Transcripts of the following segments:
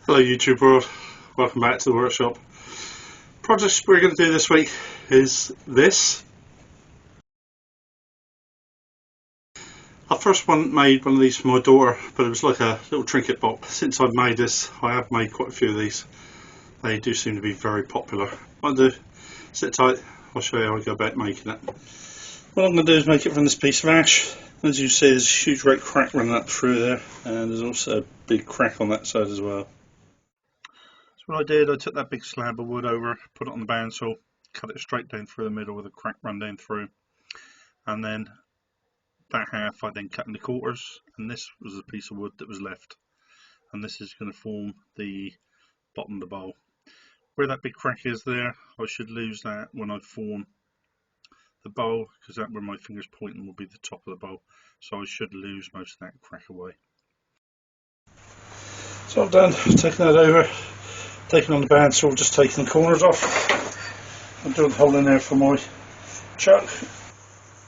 Hello YouTube world, welcome back to the workshop. Project we're going to do this week is this. I first made one of these for my daughter, but it was like a little trinket box. Since I've made this, I have made quite a few of these. They do seem to be very popular. What I'll do, sit tight, I'll show you how I go about making it. What I'm going to do is make it from this piece of ash. As you see, there's a huge great crack running up through there, and there's also a big crack on that side as well. What I did, I took that big slab of wood over, put it on the bandsaw, cut it straight down through the middle with a crack run down through, and then that half I then cut into quarters, and this was a piece of wood that was left, and this is going to form the bottom of the bowl. Where that big crack is there, I should lose that when I form the bowl, because that where my finger's pointing will be the top of the bowl, so I should lose most of that crack away. So I've done, taken that over. Taking on the bandsaw, just taking the corners off. I'm doing the hole in there for my chuck.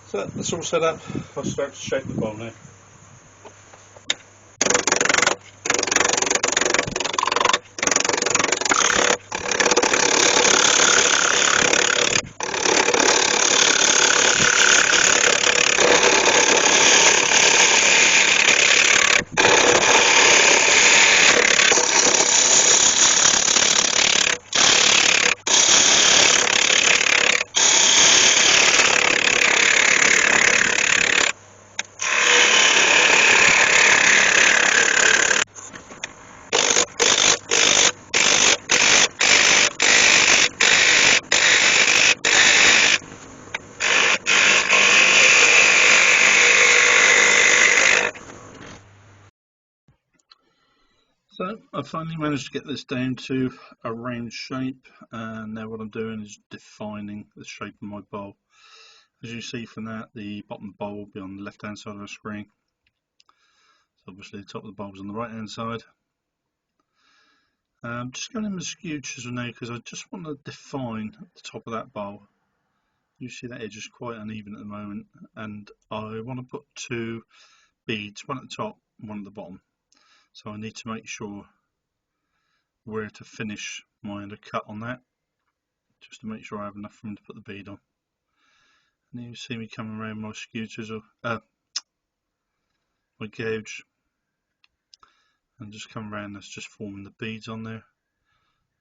So that's all set up. I'll start to shape the bowl now. So I finally managed to get this down to a round shape, and now what I'm doing is defining the shape of my bowl. As you see from that, the bottom bowl will be on the left hand side of the screen. So obviously the top of the bowl is on the right hand side. Just going in with skew chisel now because I just want to define the top of that bowl. You see that edge is quite uneven at the moment, and I want to put two beads, one at the top, one at the bottom. So I need to make sure where to finish my undercut on that, just to make sure I have enough room to put the bead on. And you see me coming around my skew chisel, my gouge, and just come around. That's just forming the beads on there.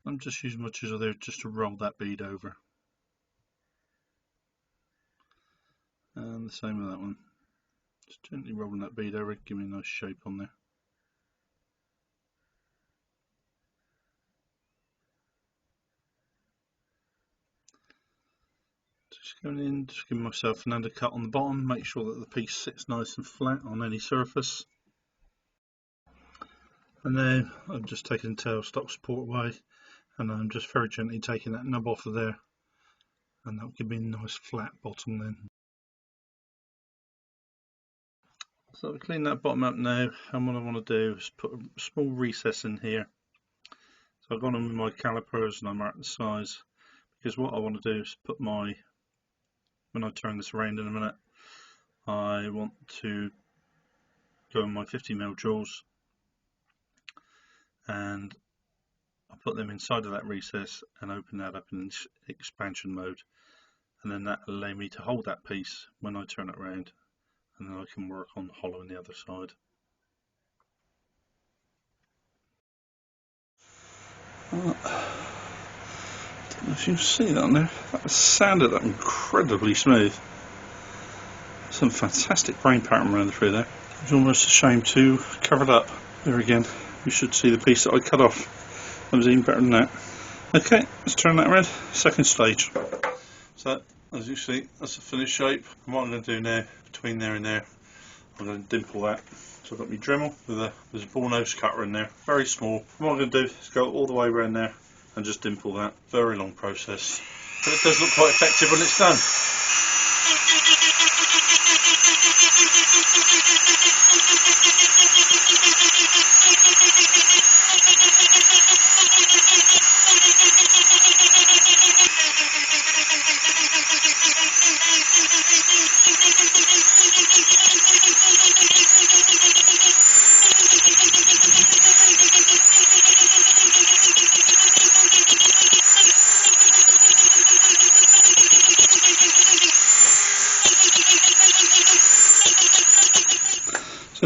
I'm just using my chisel there just to roll that bead over, and the same with that one. Just gently rolling that bead over, give me a nice shape on there. Just going in, just giving myself an undercut on the bottom, make sure that the piece sits nice and flat on any surface. And now I'm just taking the tailstock support away, and I'm just very gently taking that nub off of there, and that'll give me a nice flat bottom then. So I'll clean that bottom up now, and what I want to do is put a small recess in here. So I've gone on with my calipers and I marked the size, because what I want to do is put my, when I turn this around in a minute, I want to go in my 50mm jaws, and I'll put them inside of that recess and open that up in expansion mode, and then that will allow me to hold that piece when I turn it around, and then I can work on hollowing the other side. I don't know if you can see that on there, that sanded up incredibly smooth. Some fantastic grain pattern running through there. It's almost a shame to cover it up. There again, you should see the piece that I cut off. That was even better than that. Okay, let's turn that around. Second stage. So, as you see, that's the finished shape. And what I'm going to do now, between there and there, I'm going to dimple that. So I've got my Dremel with there's a ball nose cutter in there, very small. And what I'm going to do is go all the way around there and just dimple that. Very long process, but it does look quite effective when it's done.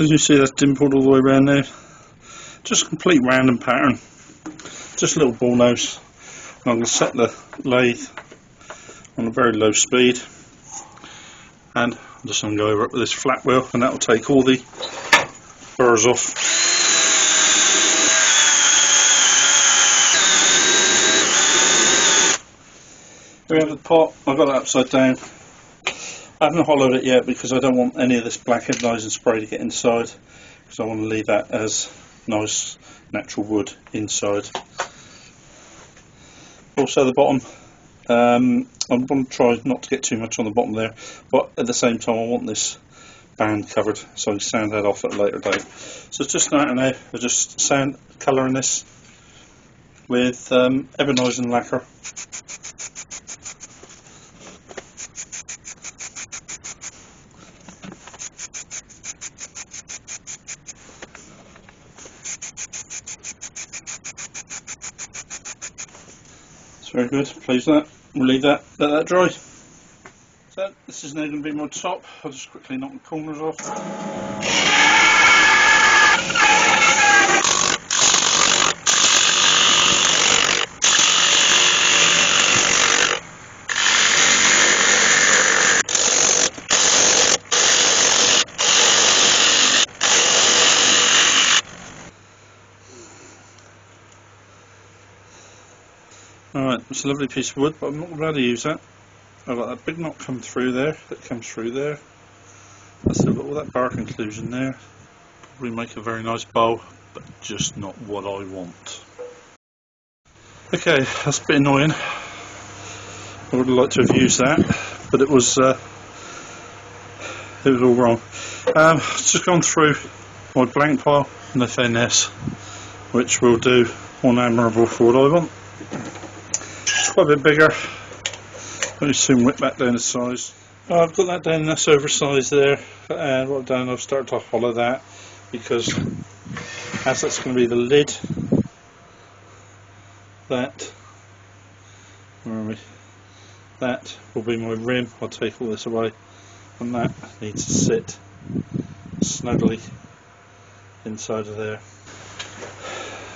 As you see, that's dimpled all the way around there. Just a complete random pattern. Just a little ball nose. And I'm going to set the lathe on a very low speed. And I'm just going to go over it with this flat wheel, and that will take all the burrs off. Here we have the pot. I've got it upside down. I haven't hollowed it yet because I don't want any of this black anodizing spray to get inside, because I want to leave that as nice natural wood inside. Also the bottom, I'm going to try not to get too much on the bottom there, but at the same time I want this band covered so I can sand that off at a later date. So it's just starting now. I'm just sand colouring this with ebonizing lacquer. Very good, pleased with that. We'll leave that, let that dry. So this is now going to be my top. I'll just quickly knock the corners off. Alright, it's a lovely piece of wood, but I'm not going to use that. I've got that big knot come through there, that comes through there. I've still got all that bark inclusion there. Probably make a very nice bow, but just not what I want. Okay, that's a bit annoying. I would have liked to have used that, but it was all wrong. I've just gone through my blank pile and I found this, which will do on admirable for what I want. Quite a bit bigger. Let me soon whip that down to size. I've got that down, that's oversized there, and what I've done, I've started to hollow that, because as that's going to be the lid, that, where are we? That will be my rim. I'll take all this away, and that needs to sit snugly inside of there.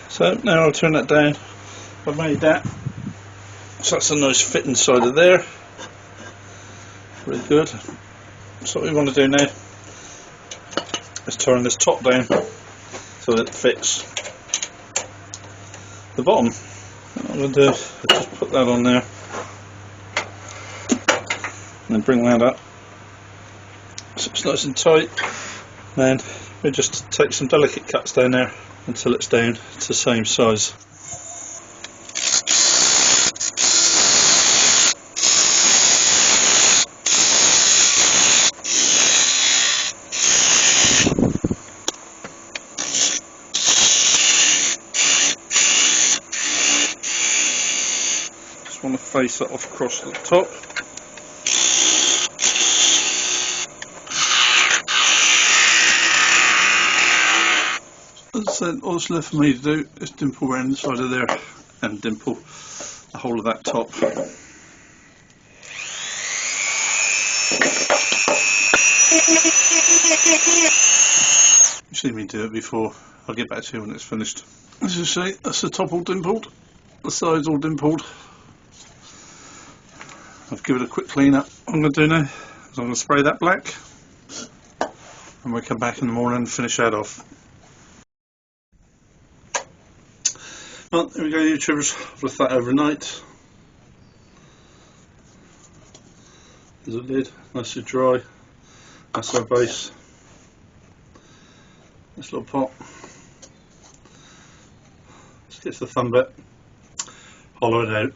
So now I'll turn that down. I've made that. So that's a nice fit inside of there. Really good. So what we want to do now is turn this top down so that it fits the bottom. What I'm going to do is just put that on there and then bring that up so it's nice and tight. Then we just take some delicate cuts down there until it's down to the same size. Just want to face it off across the top. As I said, all that's left for me to do is dimple around the side of there and dimple the whole of that top. You've seen me do it before. I'll get back to you when it's finished. As you see, that's the top all dimpled, the sides all dimpled. I've given it a quick clean up. What I'm going to do now is I'm going to spray that black, and we'll come back in the morning and finish that off. Well, there we go, YouTubers. I've left that overnight. There's a lid, nicely dry. That's our base. This little pot. Just get to the fun bit. Hollow it out.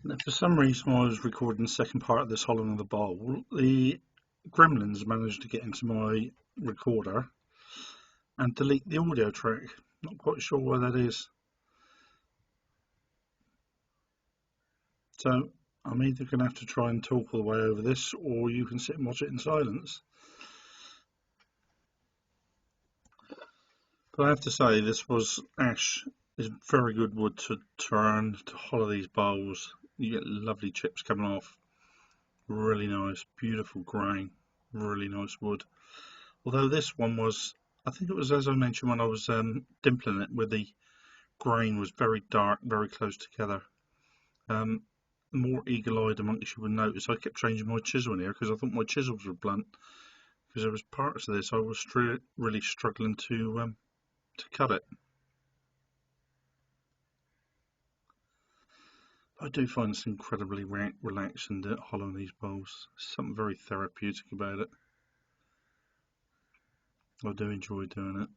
Now, for some reason, when I was recording the second part of this hollowing of the bowl, the gremlins managed to get into my recorder and delete the audio track. Not quite sure why that is. So I'm either going to have to try and talk all the way over this, or you can sit and watch it in silence. But I have to say, ash is very good wood to turn, to hollow these bowls. You get lovely chips coming off. Really nice, beautiful grain, really nice wood. Although this one was, I think it was, as I mentioned when I was dimpling it, where the grain was very dark, very close together. More eagle-eyed amongst you would notice I kept changing my chisel in here because I thought my chisels were blunt, because there was parts of this I was really struggling to cut it. I do find this incredibly relaxing to hollow these bowls. There's something very therapeutic about it. I do enjoy doing it.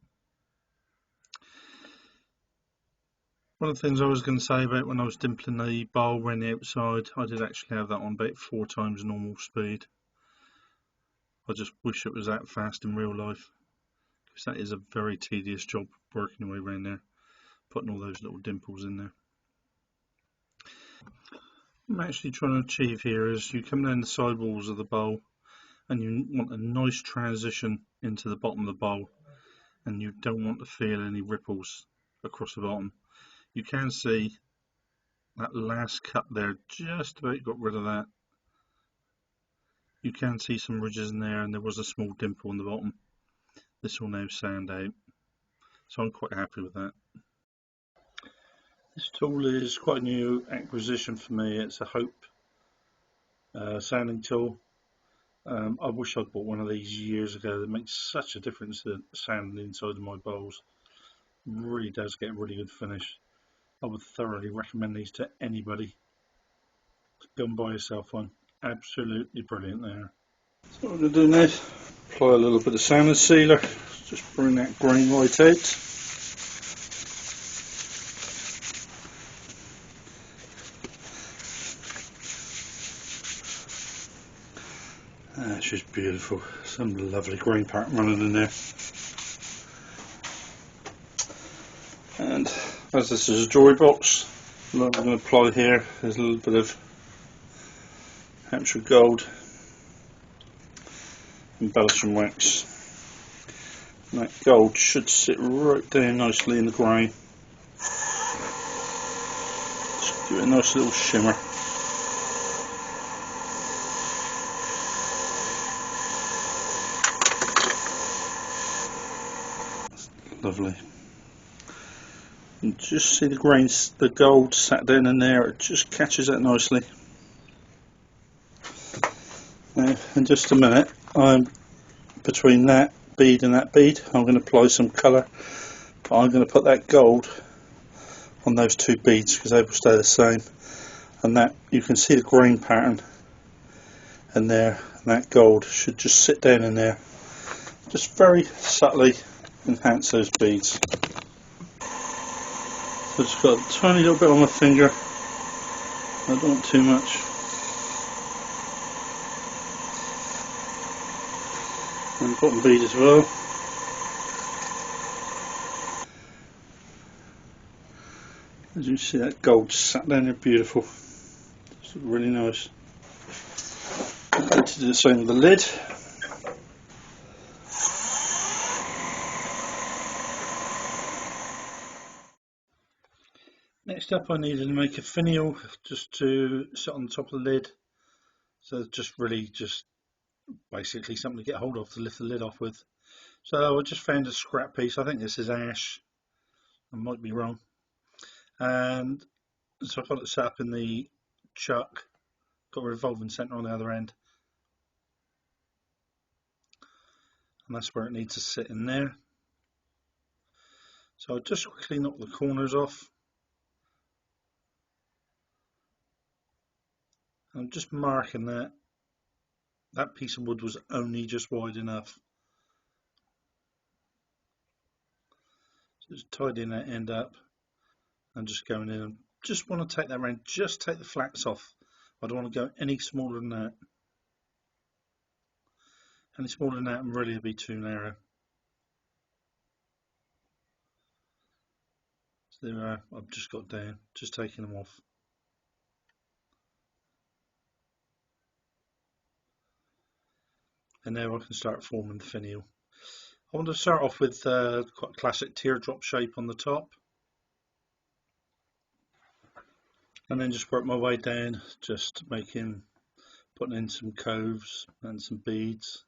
One of the things I was going to say about when I was dimpling the bowl around the outside, I did actually have that on about 4 times normal speed. I just wish it was that fast in real life, because that is a very tedious job working your way around there, putting all those little dimples in there. What I'm actually trying to achieve here is you come down the side walls of the bowl and you want a nice transition into the bottom of the bowl, and you don't want to feel any ripples across the bottom. You can see that last cut there, just about got rid of that. You can see some ridges in there, and there was a small dimple on the bottom. This will now sand out, so I'm quite happy with that. This tool is quite a new acquisition for me. It's a Hope sanding tool. I wish I'd bought one of these years ago. That makes such a difference to sanding inside of my bowls. It really does get a really good finish. I would thoroughly recommend these to anybody. Go and buy yourself one. Absolutely brilliant there. So what I'm going to do now is apply a little bit of sanding sealer. Just bring that grain right out. She's beautiful. Some lovely grain pattern running in there. And as this is a jewellery box, what I'm going to apply here is a little bit of Hampshire gold embellishing wax. And that gold should sit right down nicely in the grain. Just give it a nice little shimmer. Lovely. And just see the grains, the gold sat down in there, it just catches that nicely. Now, in just a minute, between that bead and that bead, I'm going to apply some colour, but I'm going to put that gold on those 2 beads because they will stay the same. And that, you can see the grain pattern in there, and that gold should just sit down in there, just very subtly enhance those beads. So just got a tiny little bit on my finger. I don't want too much. And bottom bead as well. As you see, that gold sat down there beautiful. It's really nice. I'm going to do the same with the lid. Next up, I needed to make a finial just to sit on the top of the lid. So just basically something to get hold of to lift the lid off with. So I just found a scrap piece. I think this is ash. I might be wrong. And so I've got it set up in the chuck. Got a revolving centre on the other end. And that's where it needs to sit in there. So I'll just quickly knock the corners off. I'm just marking that piece of wood was only just wide enough. So just tidying that end up and just going in and just want to take that around, just take the flats off. I don't want to go any smaller than that. Any smaller than that and really it'd be too narrow. So there we are, I've just got down, just taking them off. And now I can start forming the finial. I want to start off with quite a classic teardrop shape on the top. And then just work my way down, just putting in some coves and some beads.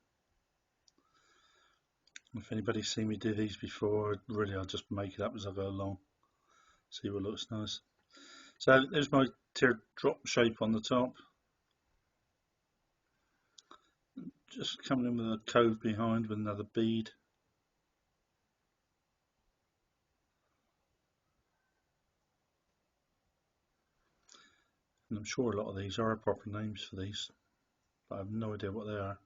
If anybody's seen me do these before, really I'll just make it up as I go along. See what looks nice. So there's my teardrop shape on the top. Just coming in with a cove behind with another bead. And I'm sure a lot of these are proper names for these, but I have no idea what they are.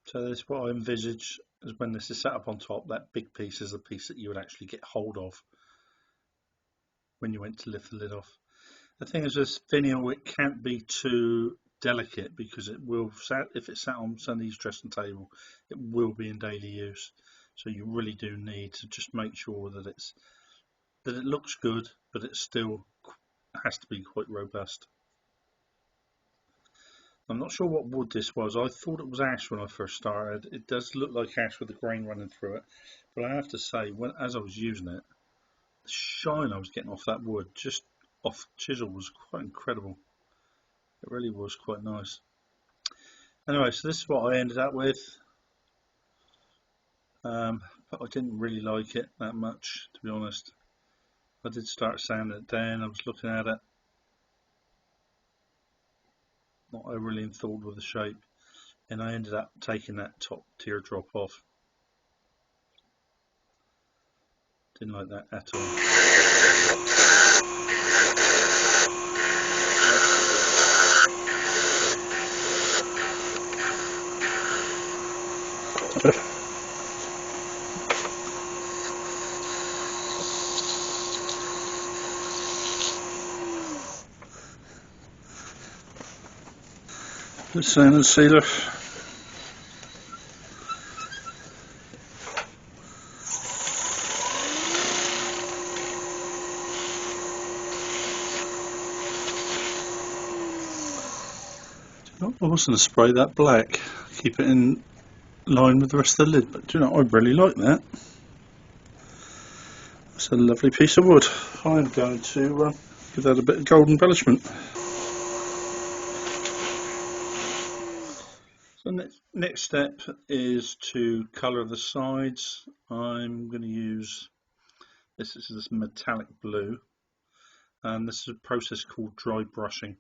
So this, what I envisage is when this is set up on top, that big piece is the piece that you would actually get hold of when you went to lift the lid off. The thing is, this finial, it can't be too delicate because it will, if it's sat on Sunny's dressing table, it will be in daily use. So you really do need to just make sure that it looks good, but it still has to be quite robust. I'm not sure what wood this was. I thought it was ash when I first started. It does look like ash with the grain running through it, but I have to say, as I was using it, the shine I was getting off that wood, just off chisel, was quite incredible. It really was quite nice. Anyway, so this is what I ended up with. But I didn't really like it that much, to be honest. I did start sanding it down. I was looking at it, not overly enthralled with the shape, and I ended up taking that top teardrop off. Didn't like that at all. The sand sealer. I was going to spray that black, keep it in line with the rest of the lid, but do you know, I really like that. It's a lovely piece of wood. I'm going to give that a bit of gold embellishment. So next step is to colour the sides. I'm going to use this metallic blue, and this is a process called dry brushing.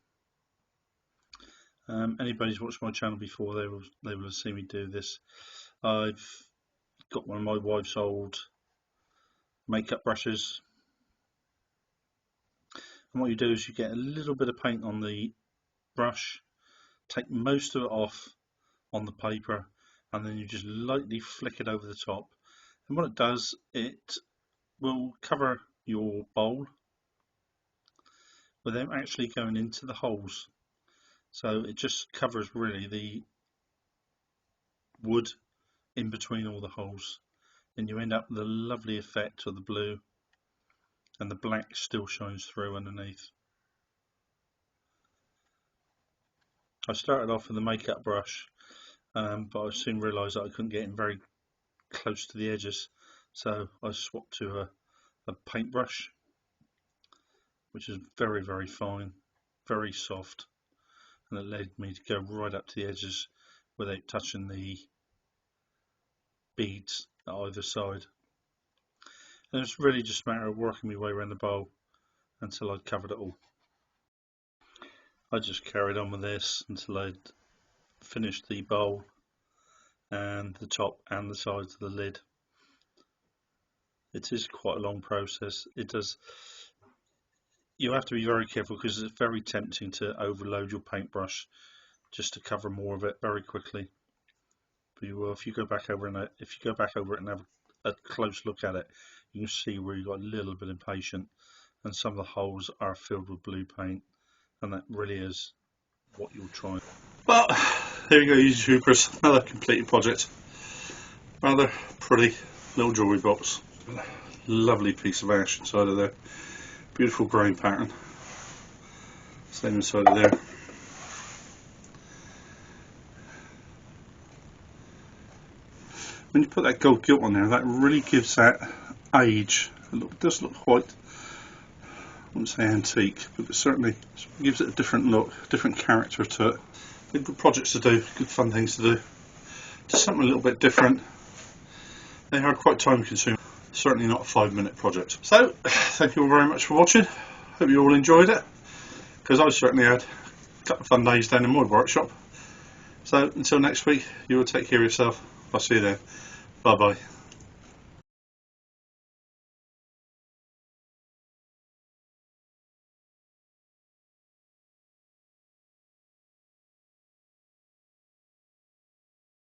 Anybody's watched my channel before, they will have seen me do this. I've got one of my wife's old makeup brushes, and what you do is you get a little bit of paint on the brush, take most of it off on the paper, and then you just lightly flick it over the top, and what it does, it will cover your bowl without actually going into the holes. So it just covers really the wood in between all the holes, and you end up with a lovely effect of the blue, and the black still shines through underneath. I started off with a makeup brush, but I soon realised that I couldn't get in very close to the edges, so I swapped to a paintbrush, which is very, very fine, very soft, and it led me to go right up to the edges without touching the beads at either side. And it's really just a matter of working my way around the bowl until I'd covered it all. I just carried on with this until I'd finished the bowl and the top and the sides of the lid. It is quite a long process. You have to be very careful because it's very tempting to overload your paintbrush just to cover more of it very quickly. but you will if you go back over and have a close look at it. You can see where you got a little bit impatient, and some of the holes are filled with blue paint, and that really is what you'll try. Well, there you go, YouTubers, another completed project. Rather pretty little jewellery box. Lovely piece of ash inside of there. Beautiful grain pattern. Same inside of there. When you put that gold gilt on there, that really gives that age. It does look quite, I wouldn't say antique, but it certainly gives it a different look, a different character to it. They're good projects to do, good fun things to do. Just something a little bit different. They are quite time consuming. Certainly not a 5-minute project. So, thank you all very much for watching. Hope you all enjoyed it, because I certainly had a couple of fun days down in my workshop. So, until next week, you will take care of yourself. I'll see you then. Bye bye.